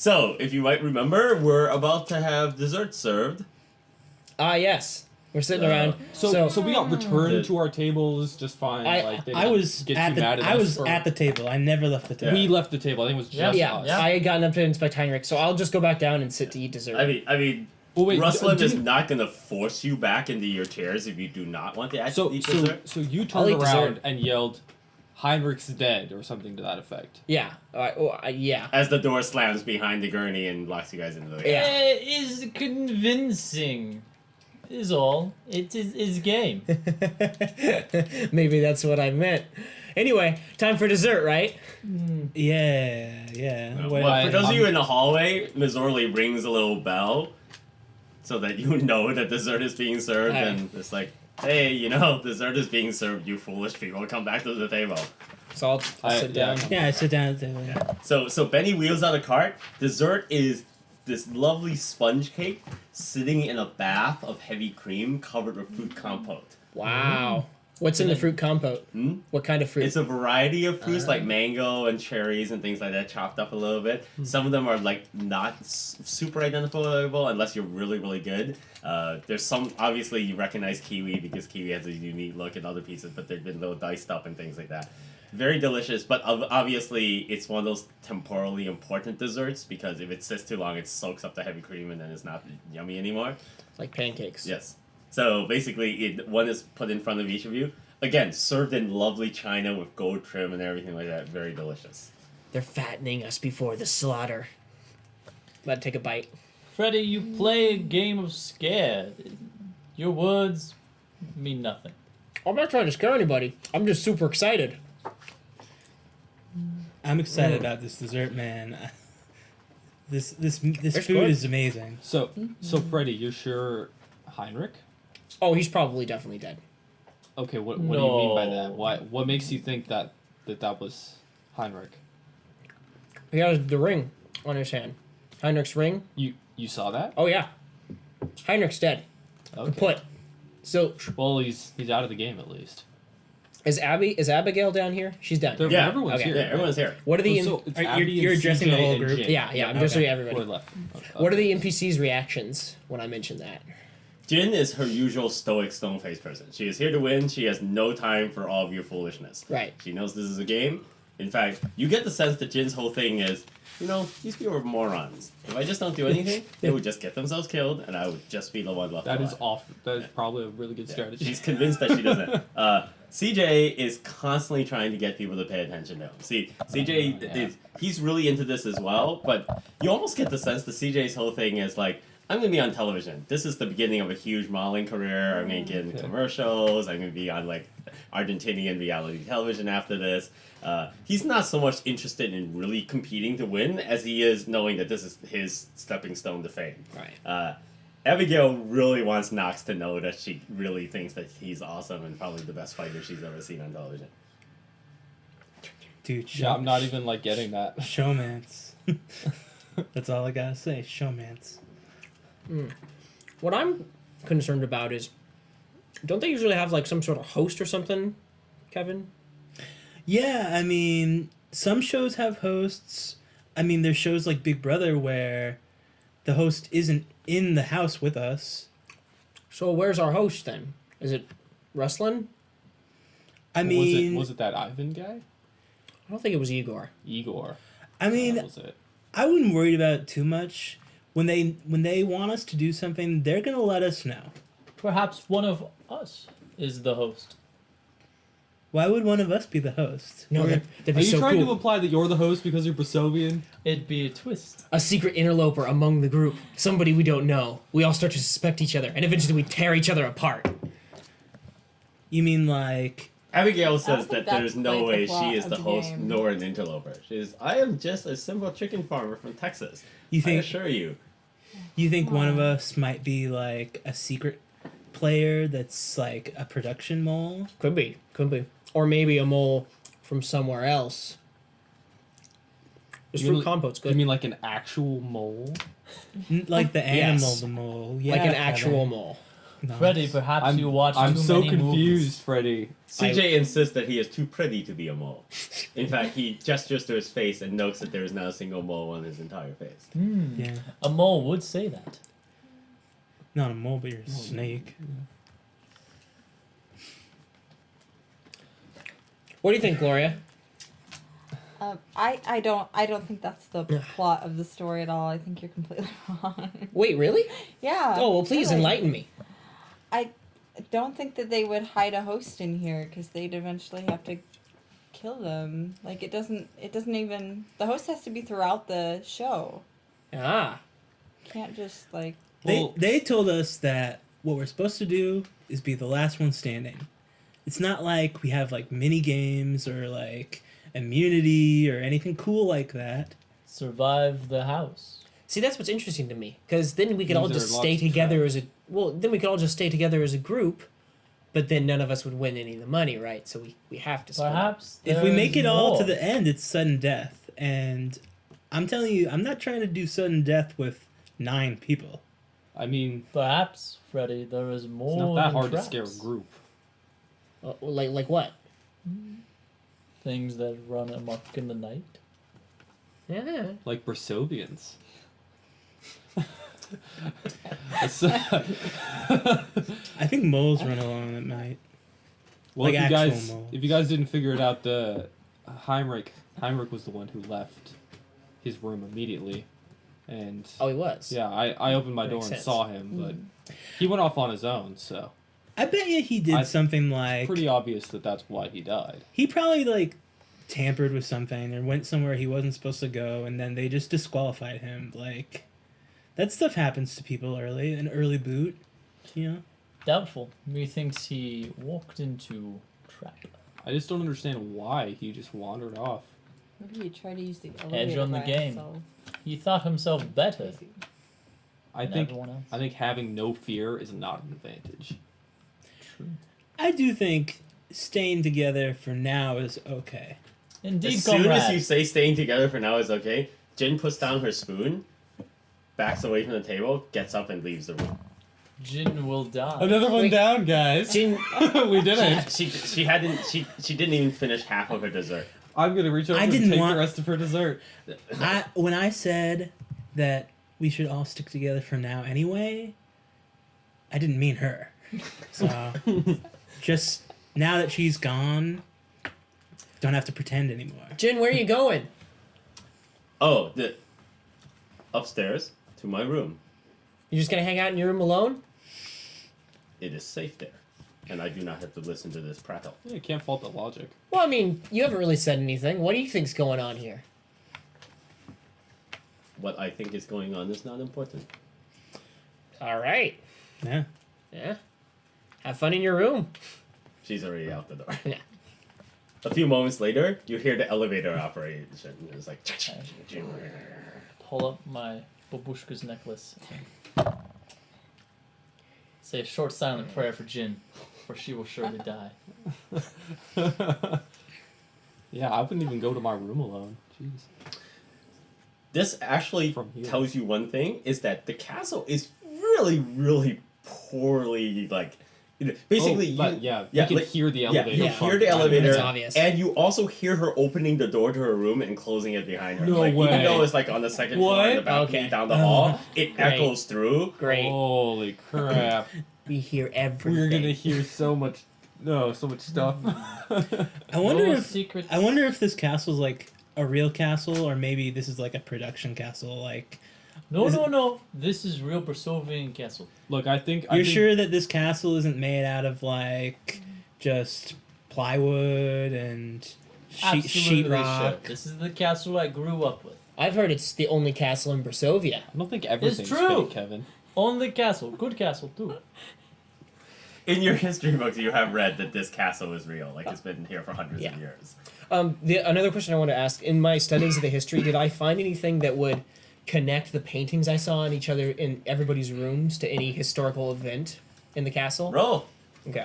So, if you might remember, we're about to have dessert served. Yes. We're sitting around. So we got returned to our tables just fine. I was at the table. I never left the table. We left the table. I think it was just us. I had gotten up to inspect Heinrich, so I'll just go back down and sit to eat dessert. I mean, Well, wait, Ruslan is not going to force you back into your chairs if you do not want to eat dessert. So you I'll turned eat around dessert. and yelled, "Heinrich's dead," or something to that effect. Yeah. Yeah. As the door slams behind the gurney and locks you guys into the Yeah. It is convincing. Is all. It is game. Maybe that's what I meant. Anyway, time for dessert, right? Yeah. Well, for those of you in the hallway, Ms. Orley rings a little bell so that you know that dessert is being served, and it's like, hey, dessert is being served, you foolish people. Come back to the table. So I'll sit down. Yeah, I sit down at the table. Yeah. So Benny wheels out a cart. Dessert is this lovely sponge cake sitting in a bath of heavy cream covered with fruit compote. Wow. What's in the fruit compote? What kind of fruit? It's a variety of fruits like mango and cherries and things like that, chopped up a little bit. Some of them are like not super identifiable unless you're really, really good. There's some, obviously you recognize kiwi because kiwi has a unique look in other pieces, but they've been a little diced up and things like that. Very delicious, but obviously it's one of those temporally important desserts because if it sits too long, it soaks up the heavy cream and then it's not yummy anymore. Like pancakes. Yes. So basically, one is put in front of each of you. Again, served in lovely china with gold trim and everything like that. Very delicious. They're fattening us before the slaughter. Let take a bite. Freddy, you play a game of scare. Your words mean nothing. I'm not trying to scare anybody. I'm just super excited. I'm excited about this dessert, man. This food good. is amazing. So Freddy, you're sure Heinrich? Oh, he's probably definitely dead. Okay, what do you mean by that? What makes you think that was Heinrich? He has the ring on his hand. Heinrich's ring. You saw that? Oh yeah. Heinrich's dead. Okay. Kaput. So Well, he's out of the game at least. is Abigail down here? She's done. Yeah. Everyone's Okay. here. Yeah, everyone's here. What are the So it's You're Abby and addressing the CJ whole and group? Jin. yeah, I'm just Okay. everybody. We're left. Okay. What are the NPCs' reactions when I mention that? Jin is her usual stoic, stone-faced person. She is here to win. She has no time for all of your foolishness. Right. She knows this is a game. In fact, you get the sense that Jin's whole thing is, these people are morons. If I just don't do anything, they would just get themselves killed, and I would just be the one left That alive. is awful. That is probably a really good strategy. She's convinced that she doesn't. CJ is constantly trying to get people to pay attention to him. See, CJ, he's really into this as well, but you almost get the sense that CJ's whole thing is like, I'm going to be on television. This is the beginning of a huge modeling career. I'm going to get in commercials. I'm going to be on, like, Argentinian reality television after this. He's not so much interested in really competing to win as he is knowing that this is his stepping stone to fame. Right. Abigail really wants Knox to know that she really thinks that he's awesome and probably the best fighter she's ever seen on television. Dude, Yeah, I'm not even getting that. Showmance. That's all I gotta say. Showmance. What I'm concerned about is, don't they usually have like some sort of host or something, Kevin? Yeah, I mean, some shows have hosts. I mean, there's shows like Big Brother where the host isn't in the house with us. So where's our host then? Is it Ruslan? I mean, was it that Ivan guy? I don't think it was Igor. Igor. I mean, That was it. I wouldn't worry about it too much. When they want us to do something, they're gonna let us know. Perhaps one of us is the host. Why would one of us be the host? No, that'd Are be you so trying cool. to imply that you're the host because you're Brasovian? It'd be a twist. A secret interloper among the group. Somebody we don't know. We all start to suspect each other, and eventually we tear each other apart. You mean like? Abigail says think that that's there's no like the way plot she is of the the host game. nor an interloper. I am just a simple chicken farmer from Texas. You I think? assure you. You think one of us might be like a secret player that's like a production mole? Could be. Or maybe a mole from somewhere else. This You fruit mean- compote's You good. mean like an actual mole? Like the animal, Yes. the mole. Yeah, Like an Kevin. actual mole. Nice. Freddy, perhaps you watch I'm too so many confused, movies. Freddy. CJ insists that he is too pretty to be a mole. In fact, he gestures to his face and notes that there is not a single mole on his entire face. Yeah. A mole would say that. Not a mole, but you're a snake. What do you think, Gloria? I don't think that's the plot of the story at all. I think you're completely wrong. Wait, really? Yeah. Oh, well, please really. enlighten me. I don't think that they would hide a host in here because they'd eventually have to kill them. Like it doesn't even. The host has to be throughout the show. Ah. Can't just like. They told us that what we're supposed to do is be the last one standing. It's not like we have like mini games or like immunity or anything cool like that. Survive the house. See, that's what's interesting to me, because then we could all Means just there are stay lots of together as a then we could all just stay together as a group, but then none of us would win any of the money, right? So we have to split up. Perhaps If we make it all to more. the end, it's sudden death. And I'm telling you, I'm not trying to do sudden death with 9 people. I mean, Perhaps, Freddy, there is more. it's not that than hard traps. to scare a group. Like what? Things that run amok in the night. Yeah. Like Brasovians. I think moles run alone at night. Well, Like if actual you moles. guys didn't figure it out, the Heinrich was the one who left his room immediately, and Oh, he was. yeah, I opened my door Makes and sense. saw him, but he went off on his own, so I bet you he did something like pretty obvious that that's why he died. he probably like tampered with something or went somewhere he wasn't supposed to go, and then they just disqualified him. Like that stuff happens to people early, an early boot, you know. Doubtful. Methinks he walked into trap. I just don't understand why he just wandered off. Maybe you try to use the Edge elevator on the by game. himself. He thought himself better I than think everyone else. I think having no fear is not an advantage. True. I do think staying together for now is okay. Indeed, As soon comrade. as you say staying together for now is okay, Jin puts down her spoon, backs away from the table, gets up and leaves the room. Jin will die. Another one Wait. down, guys. Jin, We did it. She didn't even finish half of her dessert. I'm gonna reach over I and didn't take want- the rest of her dessert. When I said that we should all stick together for now anyway, I didn't mean her. So just now that she's gone, don't have to pretend anymore. Jin, where are you going? Oh, the upstairs to my room. You just gonna hang out in your room alone? It is safe there, and I do not have to listen to this prattle. Yeah, you can't fault the logic. Well, I mean, you haven't really said anything. What do you think's going on here? What I think is going on is not important. All right. Yeah. Yeah. Have fun in your room. She's already out the door. Yeah. A few moments later, you hear the elevator operation. It's like. Pull up my babushka's necklace. Say a short silent prayer for Jin, for she will surely die. Yeah, I wouldn't even go to my room alone. Jeez. This actually From here. tells you one thing: is that the castle is really, really poorly basically. but you can like- hear the Yeah, elevator. you Yeah. hear the It's elevator, obvious. and you also hear her opening the door to her room and closing it behind her. No like, way. Even though it's like on the second floor in the What? balcony Okay. down the hall, it Great. echoes through. Great. Holy crap! We hear everything. We're gonna hear so much stuff. I wonder No if secrets. I wonder if this castle's like a real castle or maybe this is like a production castle. Like, No, Is no, no. This is real Brasovian castle. Look, I think you're sure that this castle isn't made out of like just plywood and Absolutely sheetrock? sure. This is the castle I grew up with. I've heard it's the only castle in Brasovia. I don't think everything's true. fake, Kevin. Only castle. Good castle, too. In your history books, you have read that this castle is real. Like, it's been here for hundreds Yeah. of years. Another question I want to ask: in my studies of the history, did I find anything that would connect the paintings I saw in each other in everybody's rooms to any historical event in the castle? Roll. Okay.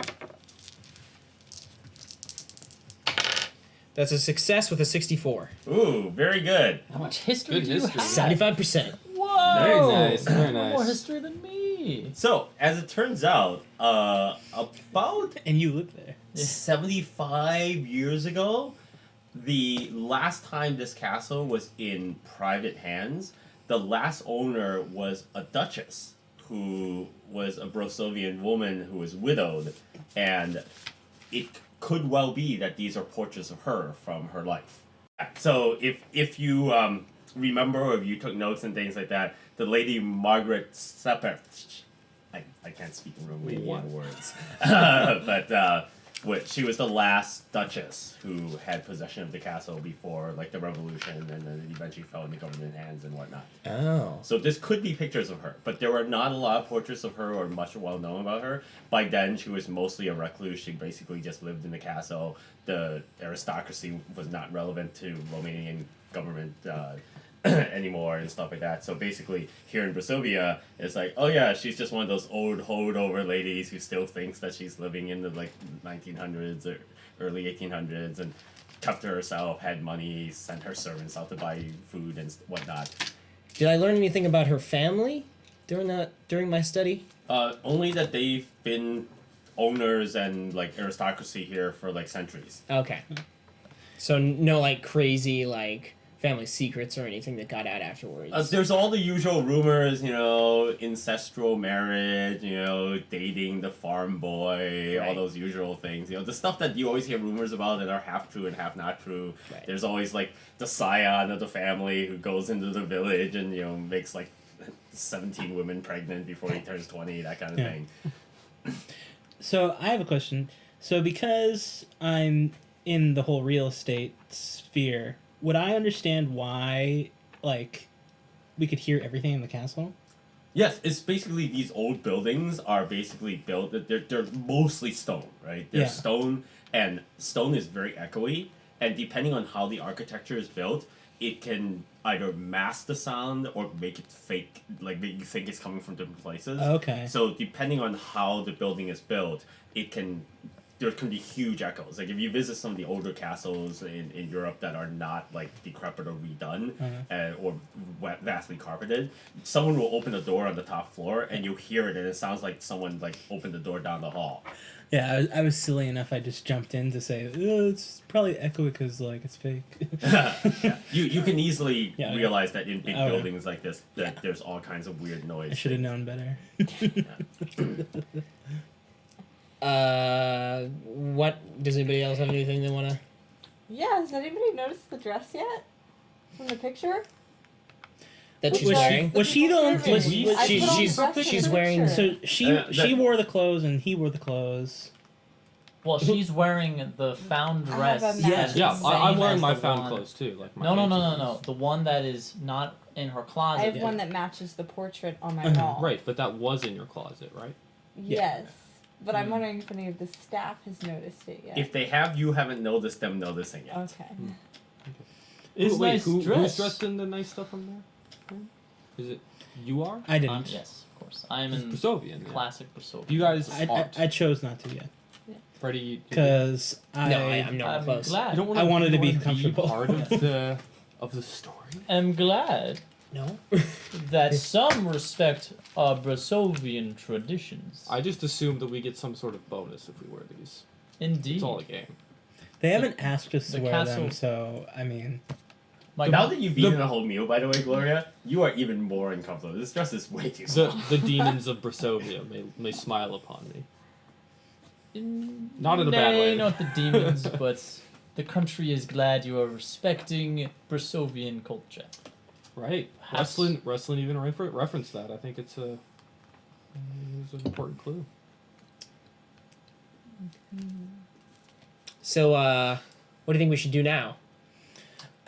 That's a success with a 64. Ooh, very good. How much history Good do you history. have? 75%. Whoa! Very nice, very More nice. history than me. see. So, as it turns out, about And you live there. 75 years ago, the last time this castle was in private hands, the last owner was a duchess who was a Brasovian woman who was widowed, and it could well be that these are portraits of her from her life. So if you remember, or if you took notes and things like that, the lady Margaret Seppert, I can't speak Romanian words, but she was the last duchess who had possession of the castle before like the revolution, and then eventually fell into government hands and whatnot. Oh. So this could be pictures of her, but there were not a lot of portraits of her or much well known about her. By then, she was mostly a recluse. She basically just lived in the castle. The aristocracy was not relevant to Romanian government anymore and stuff like that. So basically, here in Brasovia, it's like, oh yeah, she's just one of those old hoed over ladies who still thinks that she's living in the like 1900s or early 1800s and kept to herself, had money, sent her servants out to buy food and whatnot. Did I learn anything about her family during my study? Only that they've been owners and like aristocracy here for like centuries. Okay. So no like crazy like family secrets or anything that got out afterwards. There's all the usual rumors, ancestral marriage, dating the farm boy, all Right. those usual things. The stuff that you always hear rumors about that are half true and half not true. Right. There's always like the scion of the family who goes into the village and makes like 17 women pregnant before he turns 20, that kind of Yeah. thing. So I have a question. So because I'm in the whole real estate sphere, would I understand why, like, we could hear everything in the castle? Yes, it's basically these old buildings are basically built. They're mostly stone, right? They're Yeah. stone, and stone is very echoey. And depending on how the architecture is built, it can either mask the sound or make it fake, like make you think it's coming from different places. Okay. So depending on how the building is built, there can be huge echoes. Like if you visit some of the older castles in Europe that are not like decrepit or redone or vastly carpeted, someone will open a door on the top floor and you hear it and it sounds like someone like opened the door down the hall. Yeah, I was silly enough. I just jumped in to say, oh, it's probably echoey because, like, it's fake. Yeah. You can easily Yeah, okay. realize that in big Okay. buildings like this that there's all kinds of weird noise. I should have known better. What does anybody else have anything they want to? Yeah, has anybody noticed the dress yet? From the picture? That she's Was she- wearing? was she the one- Survey. was- I put on she's- the dress in she's the wearing- picture. So she that- wore the clothes and he wore the clothes. Well, she's wearing the found I dress. have a Yeah. matching as Yeah, the I'm same wearing as my the found one- clothes too. Like my No, fancy no. ones. The one that is not in her closet. I have Yeah. one that matches the portrait on my Uh-huh. wall. Right, but that was in your closet, right? Yes. But I'm wondering if any of the staff has noticed it yet. If they have, you haven't noticed them noticing it. Okay. It's Wait, nice who's dress. dressed in the nice stuff from there? Is it you are? I didn't. Yes, of course. I'm It's in Brasovian. Yeah. classic Brasovia. You guys I aren't. I chose not to yet. Freddie, you Because No, I'm nowhere I'm close. glad. you don't want I wanted to be be comfortable. part of the story. I'm glad No. that some respect our Brasovian traditions. I just assume that we get some sort of bonus if we wear these. Indeed. It's all a game. They haven't asked us to the wear them, castle- so, I mean... My Now that you've eaten a whole meal, by the way, Gloria, you are even more uncomfortable. This dress is way too small. The demons of Brasovia may smile upon me. Not in a bad Nay, way. not the demons, but the country is glad you are respecting Brasovian culture. Right. Perhaps- Wrestling even referenced that. I think it's an important clue. So, what do you think we should do now?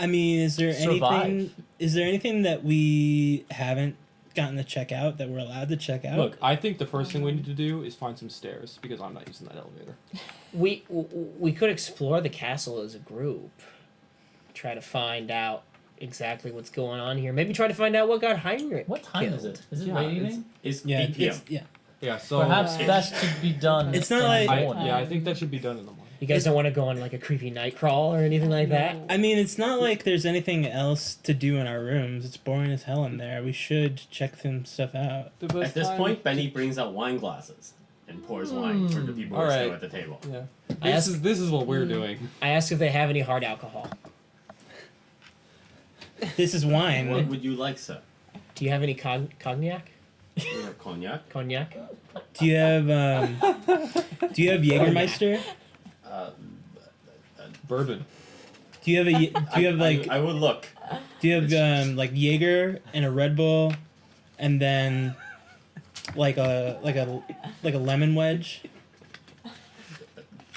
I mean, is there Survive. anything that we haven't gotten to check out that we're allowed to check out? Look, I think the first thing we need to do is find some stairs because I'm not using that elevator. We could explore the castle as a group. Try to find out exactly what's going on here. Maybe try to find out what got Heinrich What time is killed. it? Is it Yeah, late it's- evening? It's yeah, 8 p.m. it's, yeah. Yeah. So Perhaps Yeah. best to be done. It's not in the like- morning. I think that should be done in the morning. You guys don't want to go on like a creepy night crawl or anything like that? I mean, it's not like there's anything else to do in our rooms. It's boring as hell in there. We should check some stuff out. At this point, Benny brings out wine glasses and pours wine for the people who are still at the table. Yeah. I This asked- is what we're doing. I ask if they have any hard alcohol. This is wine. What would you like, sir? Do you have any cognac? We have cognac. Cognac? Do you have Jägermeister? Bourbon. Do you have I would look. do you have like Jaeger and a Red Bull, and then like a lemon wedge?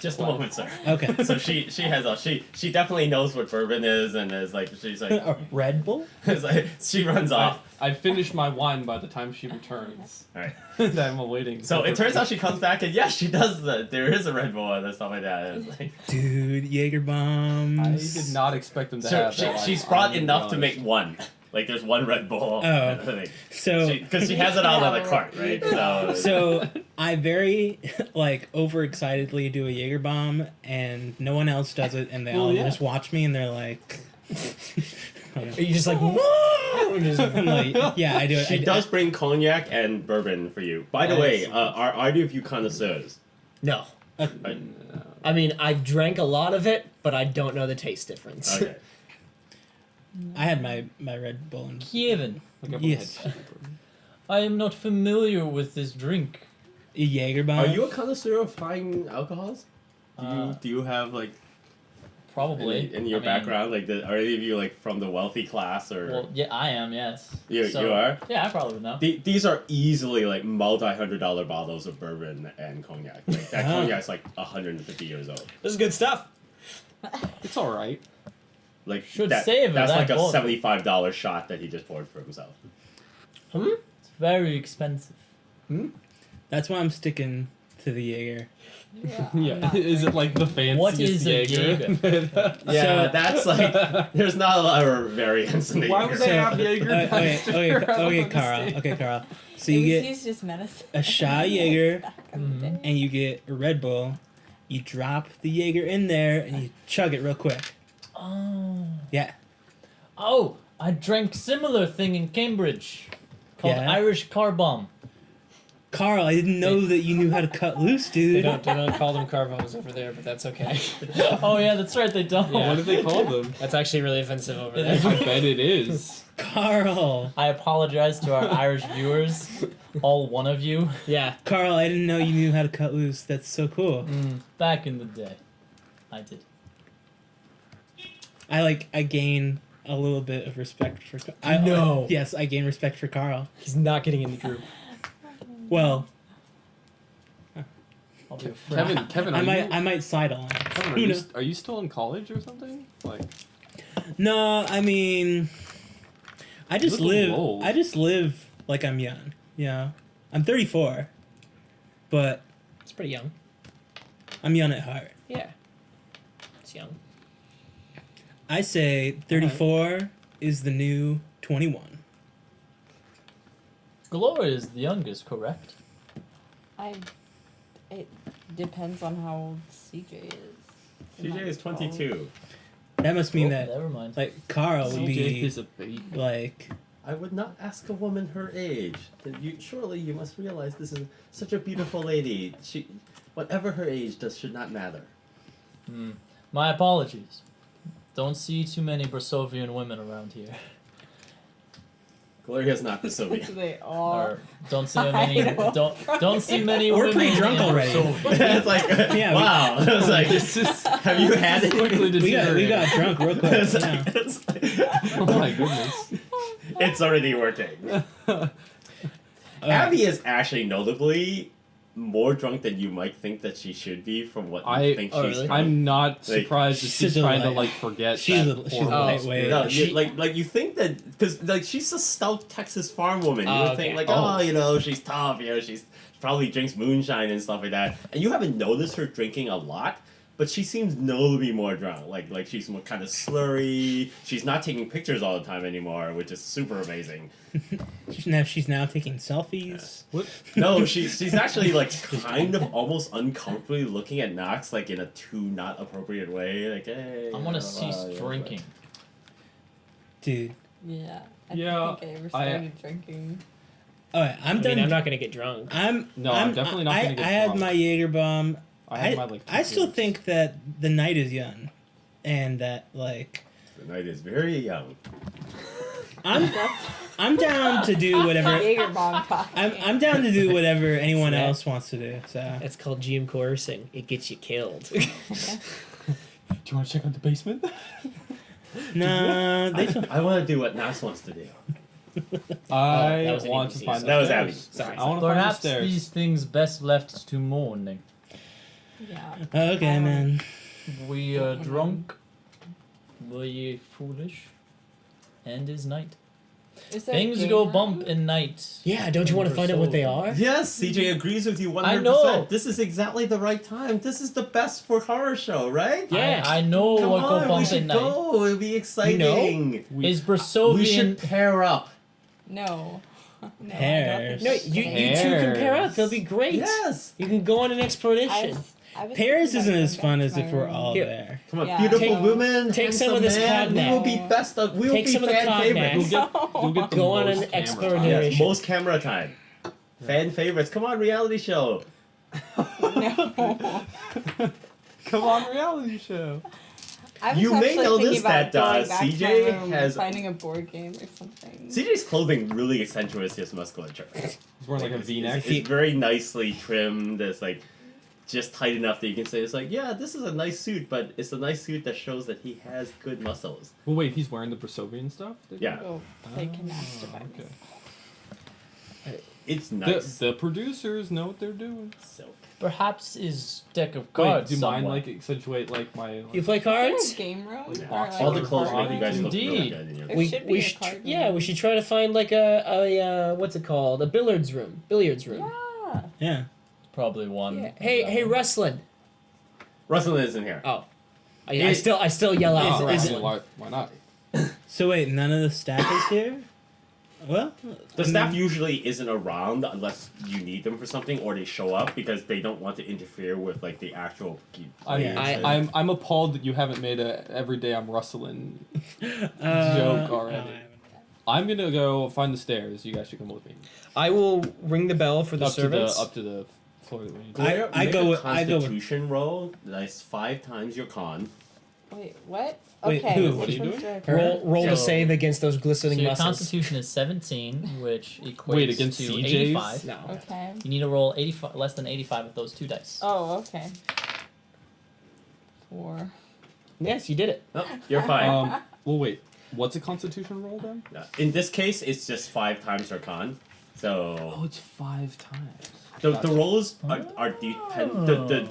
Just a moment, sir. Okay. So she definitely knows what bourbon is and is like she's like, A Red Bull? it's like she runs off. I finished my wine by the time she returns. All right. And I'm awaiting. So it turns out she comes back and yes, she does. There is a Red Bull and stuff like that. It's like, Dude, Jaeger bombs. I did not expect them to so have that. she's I'm brought gonna be enough to honest. make one. Like there's one Red Bull. Oh. So Because she has it out on the cart, right? So I very like overexcitedly do a Jaeger bomb, and no one else does it, and they all yeah. just watch me, and they're like, Are you just like, whoa? I'm like, yeah, I do it. She does bring cognac and bourbon for you. By the way, are either of you connoisseurs? No. Right. I mean, I've drank a lot of it, but I don't know the taste difference. Okay. I had my Red Bull. And, Kevin, Like, Yes. I am not familiar with this drink. a Jaeger bomb. Are you a connoisseur of fine alcohols? Uh, Do you have like Probably. in your I mean, background like are any of you like from the wealthy class or Well, yeah, I am. Yes. you are? Yeah, I probably would know. These are easily like multi-$100 bottles of bourbon and cognac. Like that Ah. cognac's like 150 years old. This is good stuff. It's all right. Like Should save that's that like a bottle. $75 shot that he just poured for himself. It's very expensive. That's why I'm sticking to the Jaeger. Yeah. Is it like the fanciest What is a Jaeger? Yeah, So- that's like there's not a lot of variance in the Why would Jaeger. they have Jaeger? Okay, Carl. Okay, Carl. So you it was get used as medicine. a shot of Jaeger, Back in the day. and you get a Red Bull. You drop the Jaeger in there, and you chug it real quick. Oh. Yeah. Oh, I drank similar thing in Cambridge called Yeah? Irish Car Bomb. Carl, I didn't know that you knew how to cut loose, They dude. don't call them carvos over there, but that's okay. Oh yeah, that's right. They don't. What do they call them? That's actually really offensive over It there. is. I bet it is. Carl. I apologize to our Irish viewers, all one of you. Yeah. Carl, I didn't know you knew how to cut loose. That's so cool. Back in the day, I did. I gain a little bit of respect for No. Yes, I gain respect for Carl. He's not getting in the group. Well, I'll be a friend. Kevin, I might sidle on. Kevin, Who knows? are you still in college or something? Like, No, I mean, I just Little live. old. I just live like I'm young. Yeah, I'm 34, but It's pretty young. I'm young at heart. Yeah. It's young. I say 34 is the new 21. Gloria is the youngest, correct? It depends on how old CJ is. CJ is 22. That must mean Oh, that never mind. like Carl would CJ be is a baby. like I would not ask a woman her age. Surely you must realize this is such a beautiful lady. Whatever her age should not matter. My apologies. Don't see too many Brasovian women around here. Gloria's not Brasovia. They all. Or don't see many. I know. Don't see many We're women. pretty drunk in already. Brasovia. It's like, Yeah, wow. I was like, This is have you had it? quickly we got drunk real quick. It's, Yeah. like, it's, like- Oh my goodness. it's already working. Abby is actually notably more drunk than you might think that she should be from what you think oh, she's really? drunk. I'm not surprised that she's she's a trying to light- like forget. she's that a- she's a horrible lightweight. experience. No, like you think that because like she's a stout Texas farm woman. You Oh, would okay. think like, Oh. oh, you know, she's tough. You know, she's probably drinks moonshine and stuff like that. And you haven't noticed her drinking a lot, but she seems notably more drunk. Like she's more kind of slurry. She's not taking pictures all the time anymore, which is super amazing. She's now taking selfies. What? No, she's actually like kind of almost uncomfortably looking at Knox like in a too not appropriate way. Like, hey. I'm gonna cease drinking. Dude. Yeah. I Yeah, don't think I ever started drinking. Alright, I'm I done. mean, I'm not gonna get drunk. I'm definitely not gonna get I had drunk. my Jaegerbomb. I had my like. I still think that the night is young. And that, like... The night is very young. I'm down to do whatever... Jaegerbomb talking. I'm down to do whatever anyone else wants to do, so... That's called GM coercing. It gets you killed. Do you want to check out the basement? No, I want to do what Knox wants to do. I that was an want ABC, to find the that was stairs. Abby. Sorry. I want to find the Perhaps stairs. these things best left to morning. Yeah. Okay, man. We are drunk. We foolish. And is night. Is there a Things game go mode? bump in night. Yeah, don't you want to find out what they are? Yes, CJ agrees with you 100%. I know. This is exactly the right time. This is the best for horror show, right? Yeah. I know Come what go on, we bump should in night. go. It'll be exciting. Is Brasovian... We should pair up. No. No, Hairs. I No, don't think you two can pair up. They'll be great. Yes. You can go on an I expedition. was Paris thinking isn't about as going fun back as to if my we're room. all Here. there. Come on, Yeah. beautiful Take- women. take some of handsome this man. cognac. We will be best of. We will Take be some of the fan cognac. favorites. You'll get the Go on most an camera exploration. time. Yes, most camera time. Fan favorites. Come on, reality show. No. Come on, reality show. I was You may actually notice thinking about that, going back to my CJ room and has- finding a board game or something. CJ's clothing really accentuates his musculature. He's wearing like a It's- V-neck. It's very nicely trimmed. It's like just tight enough that you can say it's like, yeah, this is a nice suit, but it's a nice suit that shows that he has good muscles. Well, wait, he's wearing the Brasovian stuff? Yeah, Go play Canasta by okay. it's nice. The producers know what they're doing. So Perhaps his deck of Wait, cards do mine somewhere. like accentuate like my? Like, You play Is there cards? a game room? Like Or box all the a clothes card make you guys game? look really Indeed. good in your There should be a card yeah, game. we should try to find like a what's it called? A billiards room. Billiards room. Yeah. Yeah. Probably one. Yeah. Hey, Rustlin. Russell isn't here. Oh, I still yell out for why, Rustlin. why not? So wait, none of the staff is here? Well, The staff usually isn't around unless you need them for something, or they show up because they don't want to interfere with like the actual. I'm appalled that you haven't made a every day I'm rustling joke already. I'm gonna go find the stairs. You guys should come with me. I will ring the bell for the servants. Up to the floor that we need. I Make go a with- I go with- Constitution roll. That's 5 times your con. Wait, what? Wait, Okay. who? What are you which one's doing? do I roll pick? roll to So- save against those So glistening your muscles. constitution is 17, which equates Wait, against to CJ's? 85. No. Okay. You need to roll 85, less than 85 with those 2 dice. Oh, okay. 4. Yes, you did it. No, you're fine. Well, wait. What's a Constitution roll then? In this case, it's just 5 times your con. So Oh, it's 5 times. the rolls are depend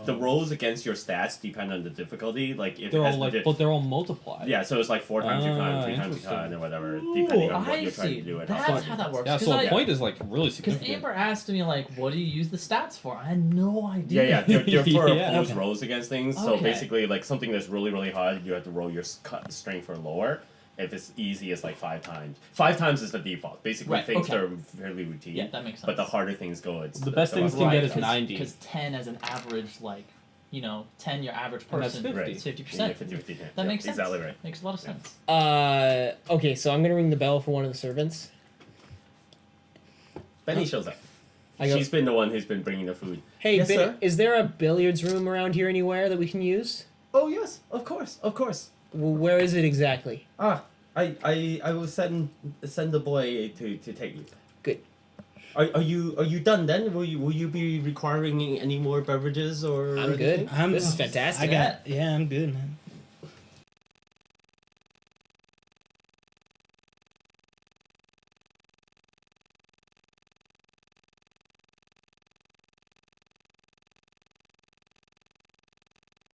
the rolls against your stats depend on the difficulty. Like if They're it has all the like, di- but they're all multiplied. yeah, so it's like 4 times your con, Ah, 3 times your interesting. con, or whatever, depending on what I you're trying see. to do. And That's how how that works. Yeah, 'Cause so I- a point is like really Because significant. Amber asked me, like, what do you use the stats for? I had no idea. Yeah, they're for Yeah. opposed Okay. rolls against things. So Okay. basically, like something that's really, really hard, you have to roll your strength for lower. If it's easy, it's like 5 times. 5 times is the default. Basically, Right, things okay. are fairly routine. Yeah, that makes sense. But the harder things go, it's The best things less can get hard. is 90. Because 10 as an average, like, 10, your average And that's person, 50. Right. it's Yeah, 50%. 50-50, yeah. That Yeah, makes sense. Exactly right. Makes a lot of sense. Okay, so I'm gonna ring the bell for one of the servants. Benny shows up. I go, She's been the one who's been bringing the food. hey, Yes, Benny, sir? is there a billiards room around here anywhere that we can use? Oh yes, of course, of course. Where is it exactly? I will send the boy to take you. Good. Are you done then? Will you be requiring any more beverages or? I'm good. anything? This is fantastic. I'm good, man.